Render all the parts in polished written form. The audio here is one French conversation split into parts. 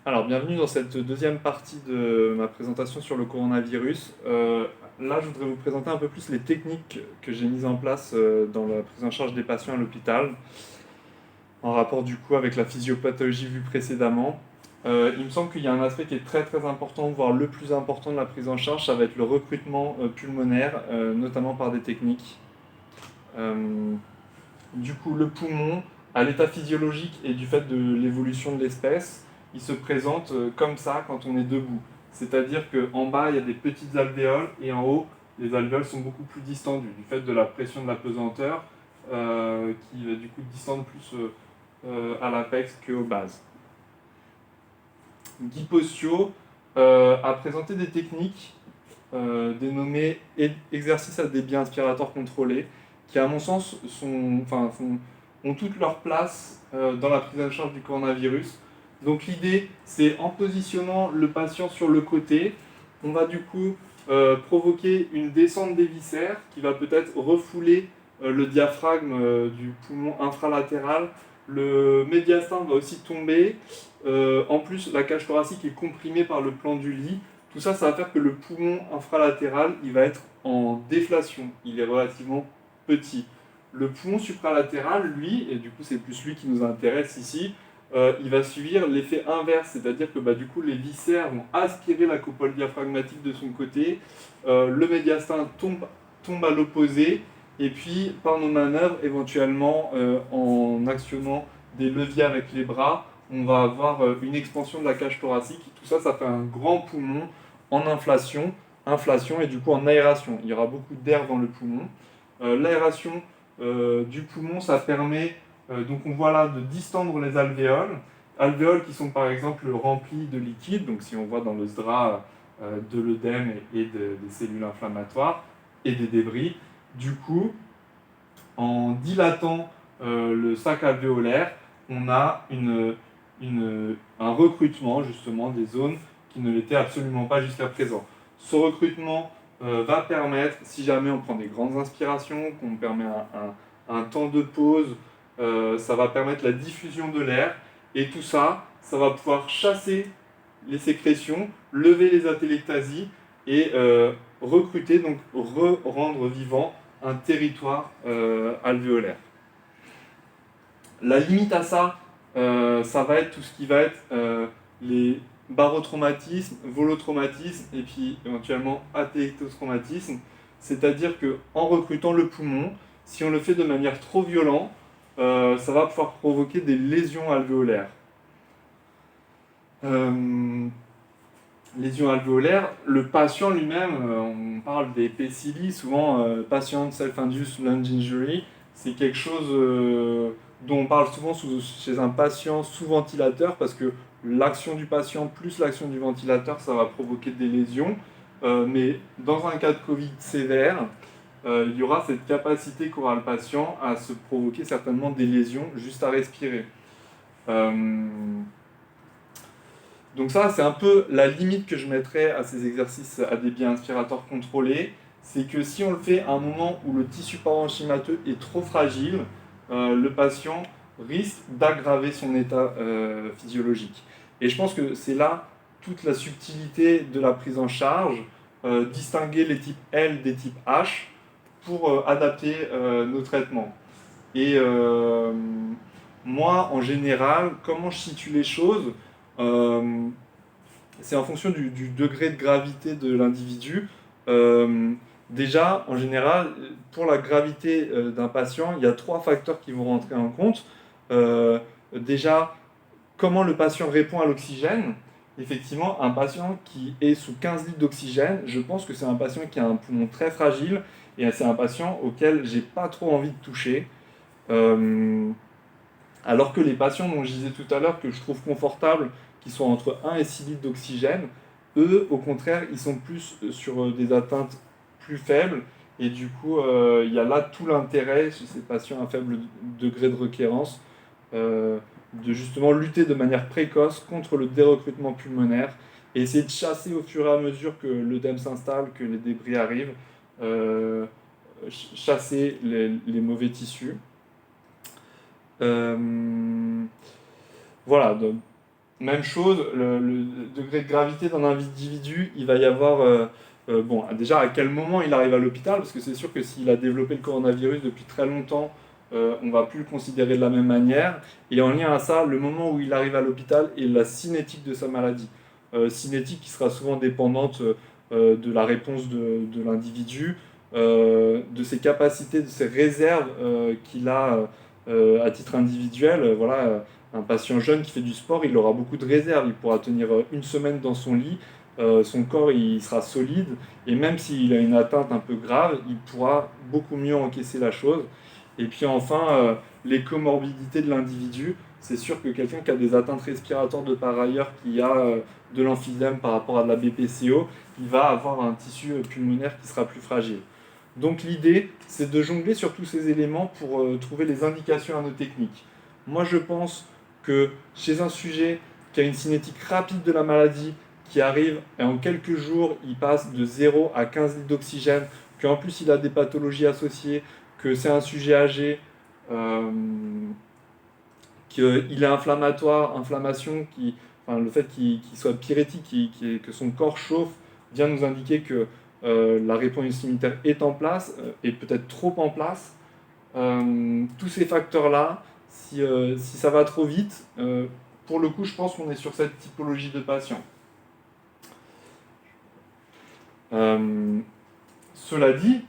Alors, bienvenue dans cette deuxième partie de ma présentation sur le coronavirus. Là, je voudrais vous présenter un peu plus les techniques que j'ai mises en place dans la prise en charge des patients à l'hôpital, en rapport du coup avec la physiopathologie vue précédemment. Il me semble qu'il y a un aspect qui est très très important, voire le plus important de la prise en charge, ça va être le recrutement pulmonaire, notamment par des techniques. Euh, du coup, le poumon, à l'état physiologique et du fait de l'évolution de l'espèce, il se présente comme ça quand on est debout. C'est-à-dire qu'en bas, il y a des petites alvéoles et en haut, les alvéoles sont beaucoup plus distendues du fait de la pression de la pesanteur qui va du coup distendre plus à l'apex qu'aux bases. Guy Postio a présenté des techniques dénommées exercices à débit inspiratoire contrôlé, qui à mon sens ont toute leur place dans la prise en charge du coronavirus. Donc l'idée, c'est en positionnant le patient sur le côté, on va du coup provoquer une descente des viscères qui va peut-être refouler le diaphragme du poumon infralatéral. Le médiastin va aussi tomber. En plus, la cage thoracique est comprimée par le plan du lit. Tout ça, ça va faire que le poumon infralatéral, il va être en déflation. Il est relativement petit. Le poumon supralatéral, lui, et du coup c'est plus lui qui nous intéresse ici, il va subir l'effet inverse, c'est-à-dire que du coup les viscères vont aspirer la coupole diaphragmatique de son côté, le médiastin tombe à l'opposé, et puis par nos manœuvres, éventuellement en actionnant des leviers avec les bras, on va avoir une expansion de la cage thoracique. Tout ça, ça fait un grand poumon en inflation et du coup en aération. Il y aura beaucoup d'air dans le poumon. L'aération du poumon, ça permet, donc on voit là, de distendre les alvéoles. Alvéoles qui sont par exemple remplies de liquide, donc si on voit dans le SDRA de l'œdème et des cellules inflammatoires et des débris. Du coup, en dilatant le sac alvéolaire, on a un recrutement justement des zones qui ne l'étaient absolument pas jusqu'à présent. Ce recrutement va permettre, si jamais on prend des grandes inspirations, qu'on permet un temps de pause, ça va permettre la diffusion de l'air, et tout ça, ça va pouvoir chasser les sécrétions, lever les atelectasies et recruter, donc rendre vivant un territoire alvéolaire. La limite à ça, ça va être tout ce qui va être les barotraumatismes, volotraumatismes et puis éventuellement atélectotraumatismes. C'est-à-dire qu'en recrutant le poumon, si on le fait de manière trop violente, ça va pouvoir provoquer des lésions alvéolaires. Euh, Lésions alvéolaires, le patient lui-même, on parle des PCLI, souvent patient self-induced lung injury, c'est quelque chose dont on parle souvent chez un patient sous ventilateur parce que l'action du patient plus l'action du ventilateur, ça va provoquer des lésions. Mais dans un cas de Covid sévère, il y aura cette capacité qu'aura le patient à se provoquer certainement des lésions juste à respirer. Euh, donc ça, c'est un peu la limite que je mettrais à ces exercices à débit inspiratoire contrôlé. C'est que si on le fait à un moment où le tissu parenchymateux est trop fragile, le patient risque d'aggraver son état physiologique. Et je pense que c'est là toute la subtilité de la prise en charge, distinguer les types L des types H pour adapter nos traitements. Et moi, en général, comment je situe les choses euh, c'est en fonction du degré de gravité de l'individu. Euh, Déjà, en général, pour la gravité d'un patient, il y a trois facteurs qui vont rentrer en compte. Euh, Déjà, comment le patient répond à l'oxygène. Effectivement, un patient qui est sous 15 litres d'oxygène, je pense que c'est un patient qui a un poumon très fragile et c'est un patient auquel j'ai pas trop envie de toucher. Euh, alors que les patients dont je disais tout à l'heure que je trouve confortables, qui sont entre 1 et 6 litres d'oxygène, eux, au contraire, ils sont plus sur des atteintes plus faibles. Et du coup, il y a là tout l'intérêt chez ces patients à faible degré de requérance de justement lutter de manière précoce contre le dérecrutement pulmonaire et essayer de chasser au fur et à mesure que l'œdème s'installe, que les débris arrivent, euh, chasser les mauvais tissus. Euh, voilà, donc, Même chose, le degré de gravité d'un individu, il va y avoir, bon, déjà à quel moment il arrive à l'hôpital, parce que c'est sûr que s'il a développé le coronavirus depuis très longtemps, on ne va plus le considérer de la même manière. Et en lien à ça, le moment où il arrive à l'hôpital et la cinétique de sa maladie. Cinétique qui sera souvent dépendante de la réponse de l'individu, de ses capacités, de ses réserves qu'il a à titre individuel. Voilà, un patient jeune qui fait du sport, il aura beaucoup de réserves. Il pourra tenir une semaine dans son lit, son corps il sera solide, et même s'il a une atteinte un peu grave, il pourra beaucoup mieux encaisser la chose. Et puis enfin, les comorbidités de l'individu. C'est sûr que quelqu'un qui a des atteintes respiratoires de par ailleurs, qui a de l'emphysème par rapport à de la BPCO, il va avoir un tissu pulmonaire qui sera plus fragile. Donc l'idée, c'est de jongler sur tous ces éléments pour trouver les indications à nos techniques. Moi, je pense que chez un sujet qui a une cinétique rapide de la maladie, qui arrive et en quelques jours, il passe de 0 à 15 litres d'oxygène, qu'en plus il a des pathologies associées, que c'est un sujet âgé, euh, qu'il est inflammatoire, inflammation, enfin, le fait qu'il soit pyrétique, que son corps chauffe, vient nous indiquer que la réponse immunitaire est en place, et peut-être trop en place. Tous ces facteurs-là, si ça va trop vite, pour le coup, je pense qu'on est sur cette typologie de patient. Cela dit,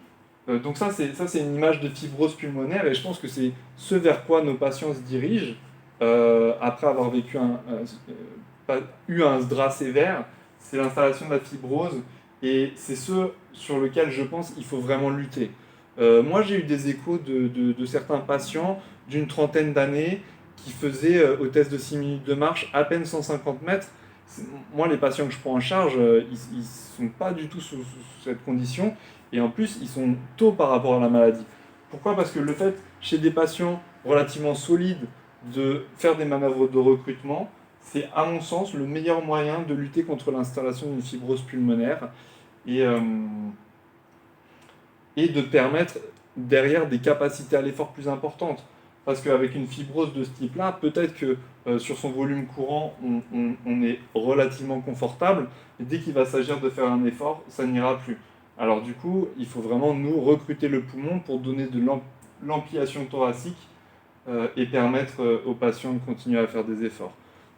donc ça c'est une image de fibrose pulmonaire, et je pense que c'est ce vers quoi nos patients se dirigent après avoir eu un SDRA sévère, c'est l'installation de la fibrose, et c'est ce sur lequel je pense qu'il faut vraiment lutter. Moi j'ai eu des échos de certains patients d'une trentaine d'années qui faisaient au test de 6 minutes de marche à peine 150 mètres. Moi, les patients que je prends en charge, ils ne sont pas du tout sous cette condition. Et en plus, ils sont tôt par rapport à la maladie. Pourquoi? Parce que le fait, chez des patients relativement solides, de faire des manœuvres de recrutement, c'est à mon sens le meilleur moyen de lutter contre l'installation d'une fibrose pulmonaire et, euh, et de permettre derrière des capacités à l'effort plus importantes. Parce qu'avec une fibrose de ce type-là, peut-être que sur son volume courant, on est relativement confortable, mais dès qu'il va s'agir de faire un effort, ça n'ira plus. Alors du coup, il faut vraiment nous recruter le poumon pour donner de l'ampliation thoracique et permettre aux patients de continuer à faire des efforts.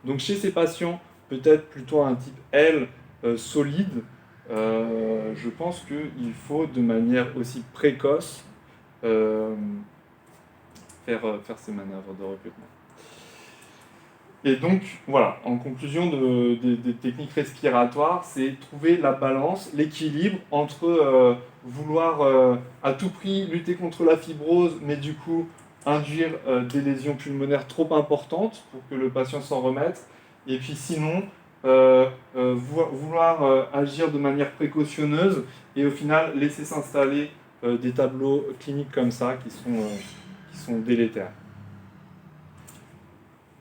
Donc chez ces patients, peut-être plutôt un type L solide, je pense qu'il faut de manière aussi précoce euh, faire ces manœuvres de recrutement. Et donc, voilà, en conclusion des techniques respiratoires, c'est trouver la balance, l'équilibre entre vouloir à tout prix lutter contre la fibrose, mais du coup induire des lésions pulmonaires trop importantes pour que le patient s'en remette, et puis sinon vouloir agir de manière précautionneuse et au final laisser s'installer des tableaux cliniques comme ça qui sont délétères.